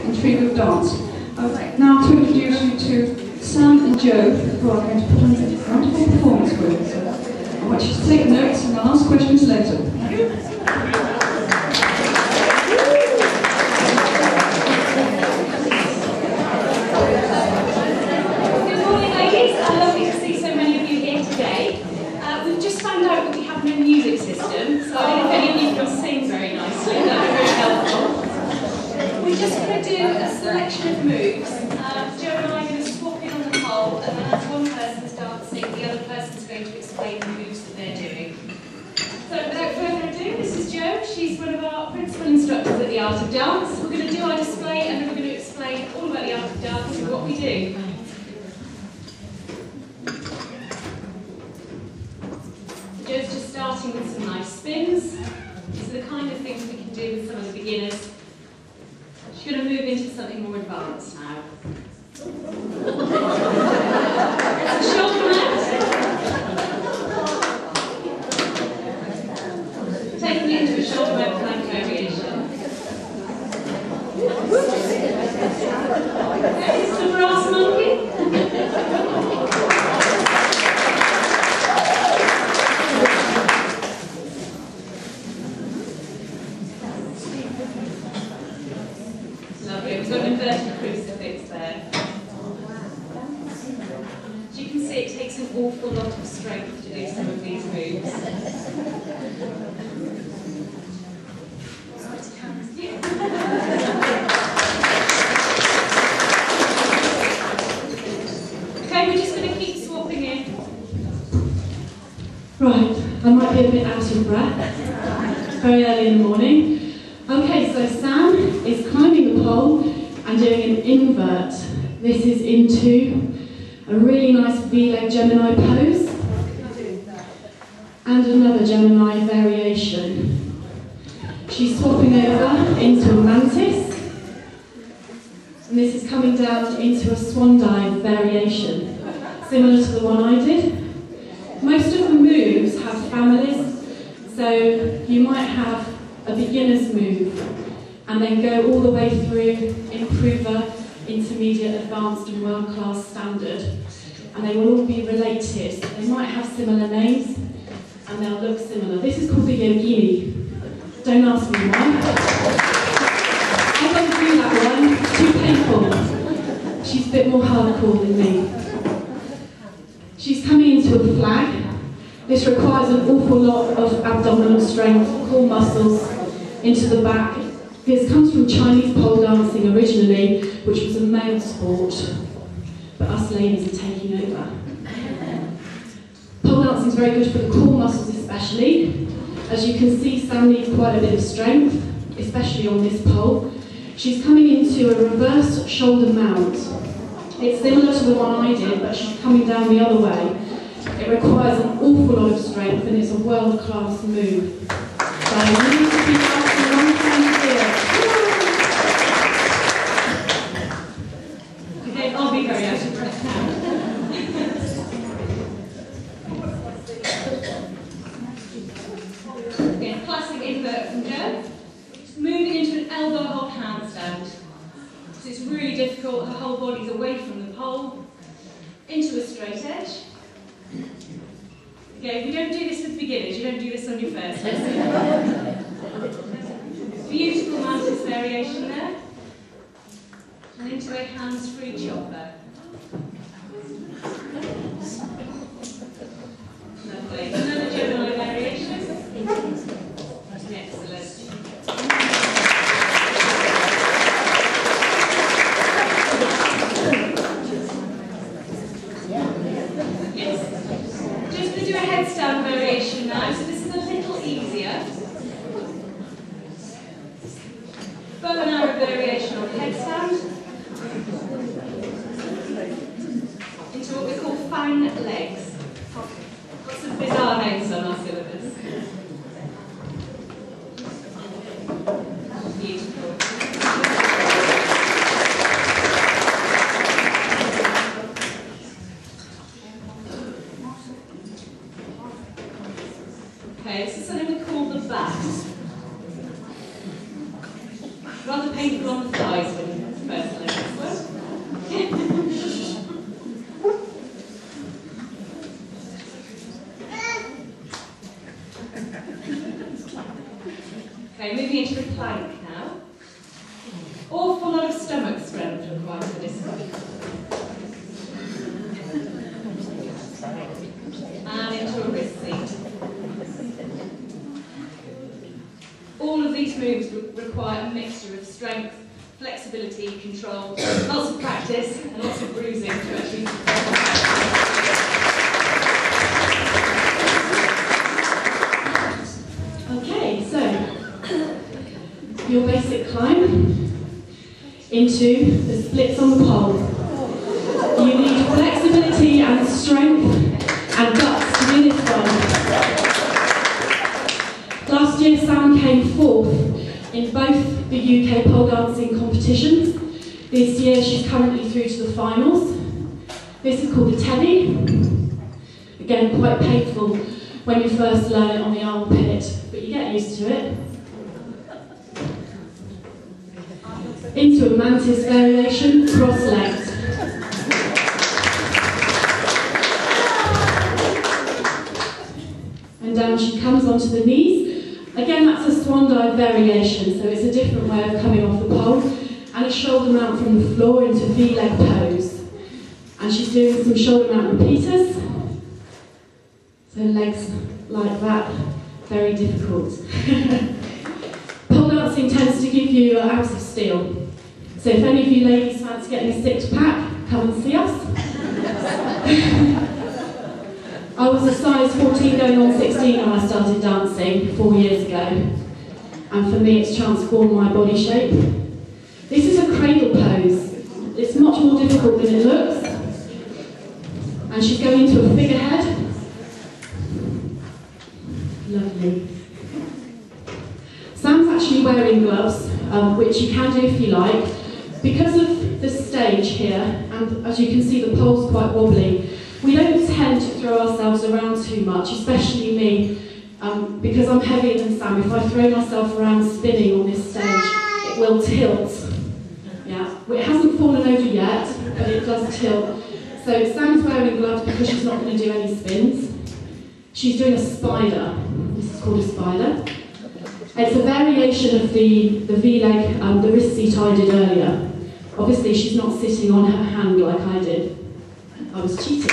in tree group dance. Now to introduce you to Sam and Jo, who are going to put on a wonderful performance for you. So I want you to take notes and I'll ask questions later. Music system, so I don't know if any of you can sing very nicely, that would be very helpful. We're just going to do a selection of moves. Jo and I are going to swap in on the pole, and then as one person's dancing, the other person's going to explain the moves that they're doing. So without further ado, this is Jo. She's one of our principal instructors at the Art of Dance. We're going to do our display, and then we're going to explain all about the Art of Dance and what we do. Jo's just starting with some nice spins. These are the kind of things we can do with some of the beginners. She's going to move into something more advanced now. Shoulder mat. Taking it into a shoulder mat plank variation. There's the brass monkey. Awful lot of strength to do some of these moves. Okay, we're just going to keep swapping in. Right, I might be a bit out of breath. Very early in the morning. Okay, so Sam is climbing the pole and doing an invert. This is into a really nice V-leg Gemini pose, and another Gemini variation. She's swapping over into a mantis, and this is coming down into a swan dive variation, similar to the one I did. Most of the moves have families, so you might have a beginner's move, and then go all the way through improver, intermediate, advanced and world-class standard, and they will all be related. They might have similar names and they'll look similar. This is called the yogini. Don't ask me why. I don't do that one, it's too painful. She's a bit more hardcore than me. She's coming into a flag. This requires an awful lot of abdominal strength, core muscles into the back. This comes from Chinese pole dancing originally, which was a male sport, but us ladies are taking over. Pole dancing is very good for the core muscles especially. As you can see, Sam needs quite a bit of strength, especially on this pole. She's coming into a reverse shoulder mount. It's similar to the one I did, but she's coming down the other way. It requires an awful lot of strength, and it's a world-class move. So you need to keep dancing a long time to do it. Okay, I'll be very out of breath now. Okay, classic invert from Jo. Just moving into an elbow hold handstand. So it's really difficult, her whole body's away from the pole, into a straight edge. Okay, we don't do this with beginners, you don't do this on your first lesson. Beautiful mantis variation there. And into a hands-free chopper. Lovely. Another Gemini variation. Excellent. Yes. Just going to do a headstand variation now, so this is a little easier. Bow and arrow variation on headstand. Into what we call fang legs. Lots of bizarre names on our syllabus. Beautiful. Okay, this is something we call the bat. Rather painful on the thighs when Okay, moving into the plank now. Awful lot of stomach strength required for this one. And into a wrist seat. All of these moves require a mixture of strength, flexibility, control, lots of practice, and lots of bruising to actually. Okay, so your basic climb into the splits on the pole. You need flexibility and strength and guts to do this one. Last year Sam came fourth in both the UK pole dancing competitions. This year she's currently through to the finals. This is called the Teddy. Again, quite painful when you first learn it on the armpit, but you get used to it. Into a mantis variation, cross-legged. And down she comes onto the knees. Again, that's a swan dive variation, so it's a different way of coming off the pole. And a shoulder mount from the floor into V-leg pose. And she's doing some shoulder mount repeaters. So legs like that, very difficult. Pole dancing tends to give you abs of steel. So if any of you ladies fancy getting a six-pack, come and see us. I was a size 14 going on 16 when I started dancing 4 years ago. And for me it's transformed my body shape. This is a cradle pose. It's much more difficult than it looks. And she's going into a figurehead. Lovely. Sam's actually wearing gloves, which you can do if you like. Because of the stage here, and as you can see the pole's quite wobbly, we don't tend to throw ourselves around too much, especially me, because I'm heavier than Sam. If I throw myself around spinning on this stage, it will tilt. Yeah, well, it hasn't fallen over yet, but it does tilt. So Sam's wearing gloves because she's not going to do any spins. She's doing a spider. This is called a spider. It's a variation of the V-leg, the wrist seat I did earlier. Obviously she's not sitting on her hand like I did. I was cheating.